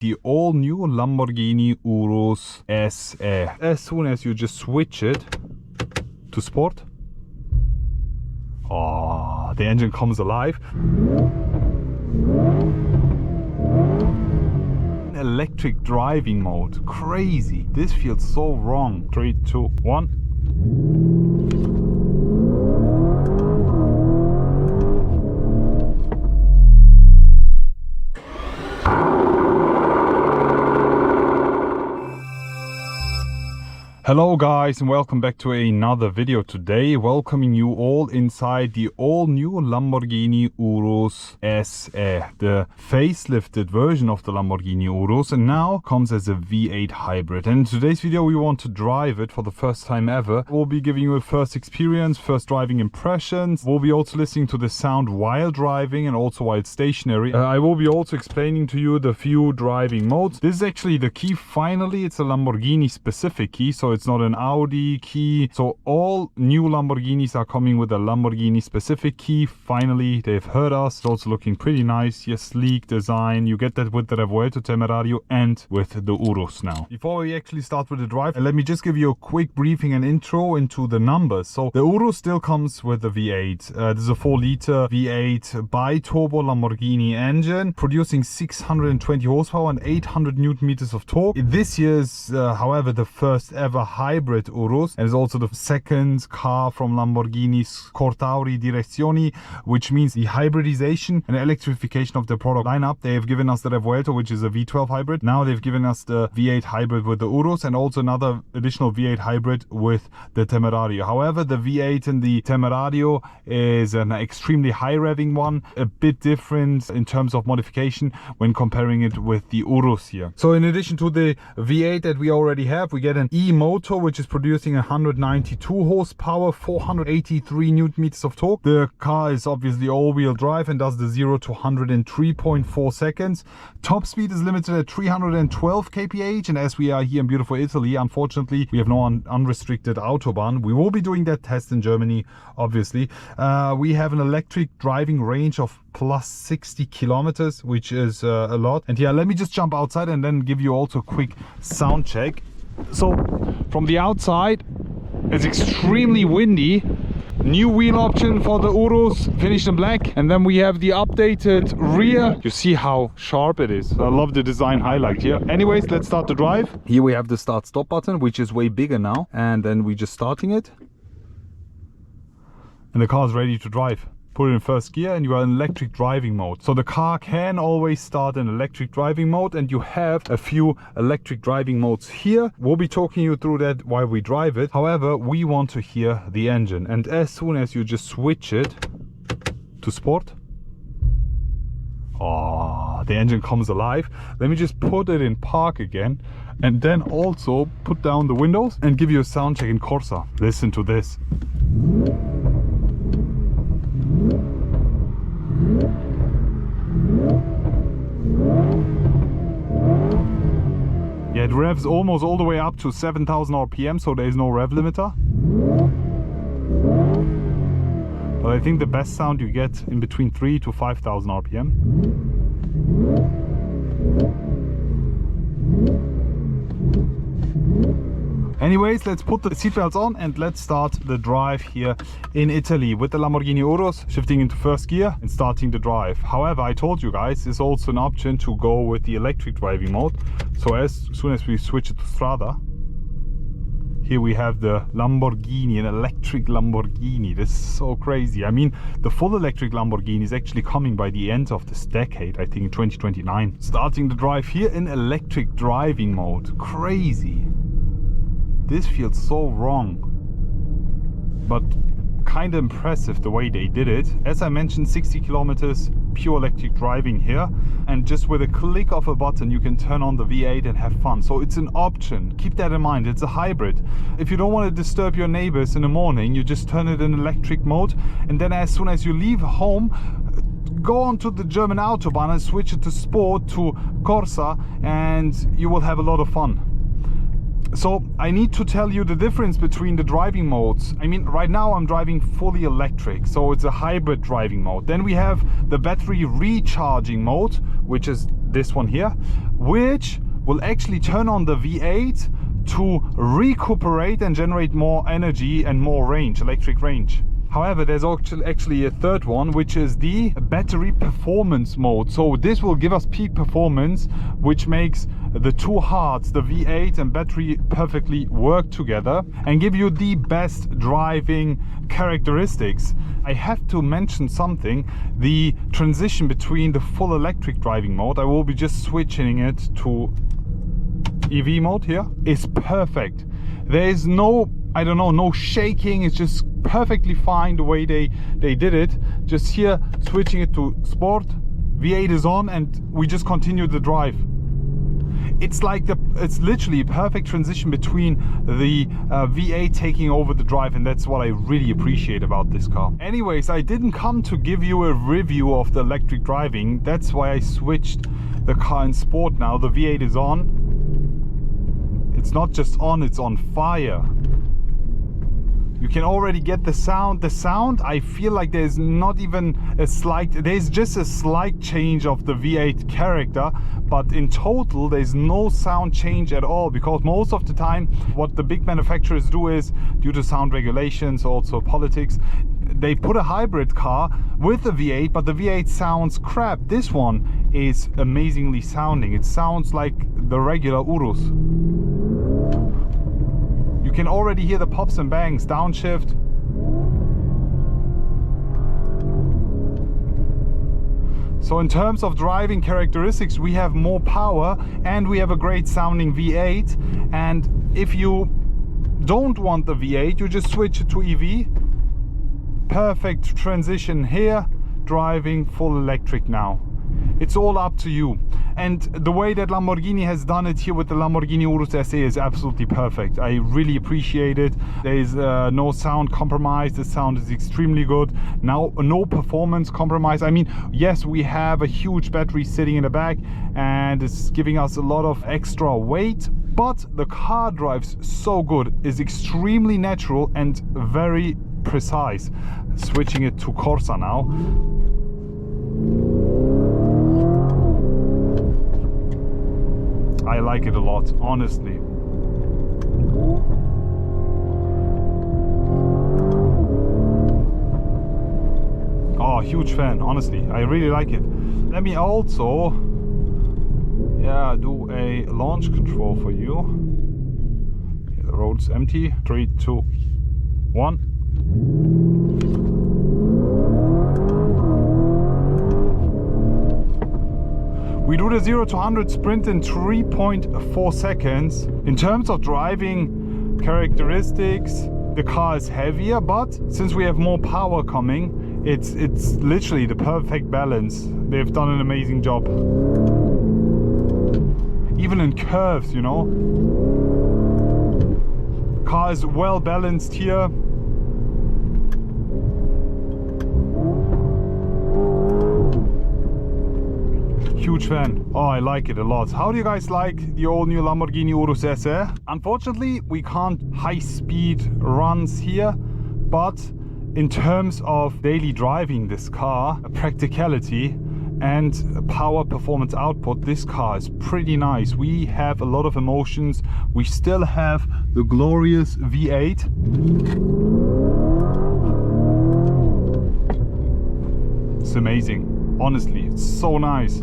the all new Lamborghini Urus SE. As soon as you just switch it to sport, oh, the engine comes alive. Electric driving mode, crazy. This feels so wrong. 3, 2, 1. Hello guys, and welcome back to another video today, welcoming you all inside the all new Lamborghini Urus SE, the facelifted version of the Lamborghini Urus, and now comes as a V8 hybrid. And in today's video we want to drive it for the first time ever. We'll be giving you a first experience, first driving impressions. We'll be also listening to the sound while driving and also while stationary. I will be also explaining to you the few driving modes. This is actually the key. Finally, it's a Lamborghini specific key, so it's not an Audi key. So all new Lamborghinis are coming with a Lamborghini specific key. Finally, they've heard us. It's also looking pretty nice. Yes, sleek design. You get that with the Revuelto Temerario and with the Urus now. Before we actually start with the drive, let me just give you a quick briefing and intro into the numbers. So the Urus still comes with the V8. This is a 4-liter V8 bi-turbo Lamborghini engine, producing 620 horsepower and 800 newton meters of torque. This year's, however, the first ever hybrid Urus, and is also the second car from Lamborghini's Cortauri Direzioni, which means the hybridization and electrification of the product lineup. They have given us the Revuelto, which is a V12 hybrid. Now they've given us the V8 hybrid with the Urus, and also another additional V8 hybrid with the Temerario. However, the V8 in the Temerario is an extremely high revving one, a bit different in terms of modification when comparing it with the Urus here. So in addition to the V8 that we already have, we get an E-motor, which is producing 192 horsepower, 483 newton meters of torque. The car is obviously all-wheel drive and does the 0 to 100 in 3.4 seconds. Top speed is limited at 312 kph, and as we are here in beautiful Italy, unfortunately we have no unrestricted autobahn. We will be doing that test in Germany, obviously. We have an electric driving range of plus 60 kilometers, which is a lot. And yeah, let me just jump outside and then give you also a quick sound check. So from the outside, it's extremely windy. New wheel option for the Urus, finished in black. And then we have the updated rear. You see how sharp it is. I love the design highlight here. Anyways, let's start the drive. Here we have the start stop button, which is way bigger now. And then we're just starting it. And the car is ready to drive. Put it in first gear and you are in electric driving mode. So the car can always start in electric driving mode, and you have a few electric driving modes here. We'll be talking you through that while we drive it. However, we want to hear the engine, and as soon as you just switch it to sport, oh, the engine comes alive. Let me just put it in park again, and then also put down the windows and give you a sound check in Corsa. Listen to this. Yeah, it revs almost all the way up to 7,000 RPM, so there is no rev limiter. But I think the best sound you get in between 3,000 to 5,000 RPM. Anyways, let's put the seatbelts on and let's start the drive here in Italy with the Lamborghini Urus, shifting into first gear and starting the drive. However, I told you guys, there's also an option to go with the electric driving mode. So as soon as we switch it to Strada, here we have the Lamborghini, an electric Lamborghini. This is so crazy. I mean, the full electric Lamborghini is actually coming by the end of this decade, I think 2029. Starting the drive here in electric driving mode. Crazy. This feels so wrong, but kind of impressive the way they did it. As I mentioned, 60 kilometers pure electric driving here, and just with a click of a button you can turn on the V8 and have fun. So it's an option, keep that in mind. It's a hybrid. If you don't want to disturb your neighbors in the morning, you just turn it in electric mode, and then as soon as you leave home, go onto the German autobahn and switch it to sport, to Corsa, and you will have a lot of fun. So I need to tell you the difference between the driving modes. I mean, right now I'm driving fully electric, so it's a hybrid driving mode. Then we have the battery recharging mode, which is this one here, which will actually turn on the V8 to recuperate and generate more energy and more range, electric range. However, there's actually a third one, which is the battery performance mode. So this will give us peak performance, which makes the two hearts, the V8 and battery, perfectly work together and give you the best driving characteristics. I have to mention something: the transition between the full electric driving mode, I will be just switching it to EV mode here, is perfect. There is no, I don't know, no shaking. It's just perfectly fine the way they did it. Just here, switching it to sport, V8 is on, and we just continue the drive. It's like it's literally a perfect transition between the V8 taking over the drive, and that's what I really appreciate about this car. Anyways, I didn't come to give you a review of the electric driving. That's why I switched the car in sport now. The V8 is on. It's not just on, it's on fire. You can already get the sound. The sound, I feel like there's not even a slight, there's just a slight change of the V8 character, but in total there's no sound change at all, because most of the time what the big manufacturers do is, due to sound regulations, also politics, they put a hybrid car with the V8, but the V8 sounds crap. This one is amazingly sounding. It sounds like the regular Urus. You can already hear the pops and bangs, downshift. So in terms of driving characteristics, we have more power and we have a great sounding V8. And if you don't want the V8, you just switch it to EV. Perfect transition here, driving full electric now. It's all up to you. And the way that Lamborghini has done it here with the Lamborghini Urus SE is absolutely perfect. I really appreciate it. There is no sound compromise. The sound is extremely good. Now, no performance compromise. I mean, yes, we have a huge battery sitting in the back and it's giving us a lot of extra weight, but the car drives so good. It's extremely natural and very precise. Switching it to Corsa now. I like it a lot, honestly. Oh, huge fan, honestly. I really like it. Let me also do a launch control for you. Okay, the road's empty. 3, 2, 1. We do the 0 to 100 sprint in 3.4 seconds. In terms of driving characteristics, the car is heavier, but since we have more power coming, it's literally the perfect balance. They've done an amazing job. Even in curves, you know. Car is well balanced here. Huge fan. Oh, I like it a lot. How do you guys like the all new Lamborghini Urus SE? Unfortunately, we can't high speed runs here, but in terms of daily driving this car, practicality and power performance output, this car is pretty nice. We have a lot of emotions. We still have the glorious V8. It's amazing. Honestly, it's so nice.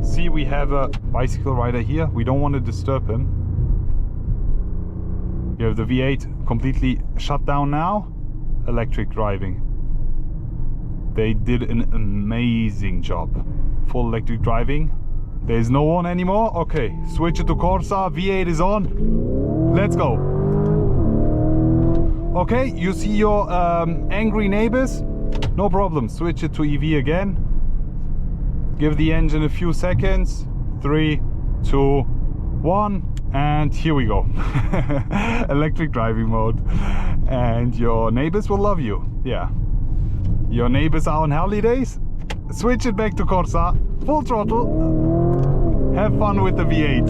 See, we have a bicycle rider here. We don't want to disturb him. You have the V8 completely shut down now. Electric driving. They did an amazing job. Full electric driving. There's no one anymore. Okay, switch it to Corsa. V8 is on. Let's go. Okay, you see your angry neighbors? No problem. Switch it to EV again. Give the engine a few seconds. 3, 2, 1, and here we go. Electric driving mode. And your neighbors will love you. Yeah. Your neighbors are on holidays. Switch it back to Corsa. Full throttle. Have fun with the V8.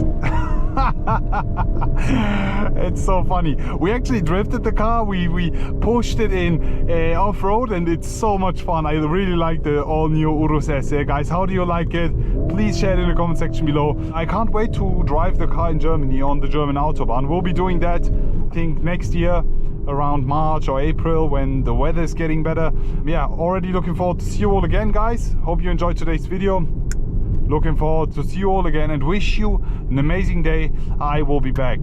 It's so funny. We actually drifted the car. We pushed it in off-road, and it's so much fun. I really like the all-new Urus SE. Guys, how do you like it? Please share it in the comment section below. I can't wait to drive the car in Germany on the German Autobahn. We'll be doing that, I think, next year around March or April when the weather is getting better. Yeah, already looking forward to see you all again, guys. Hope you enjoyed today's video. Looking forward to see you all again and wish you an amazing day. I will be back.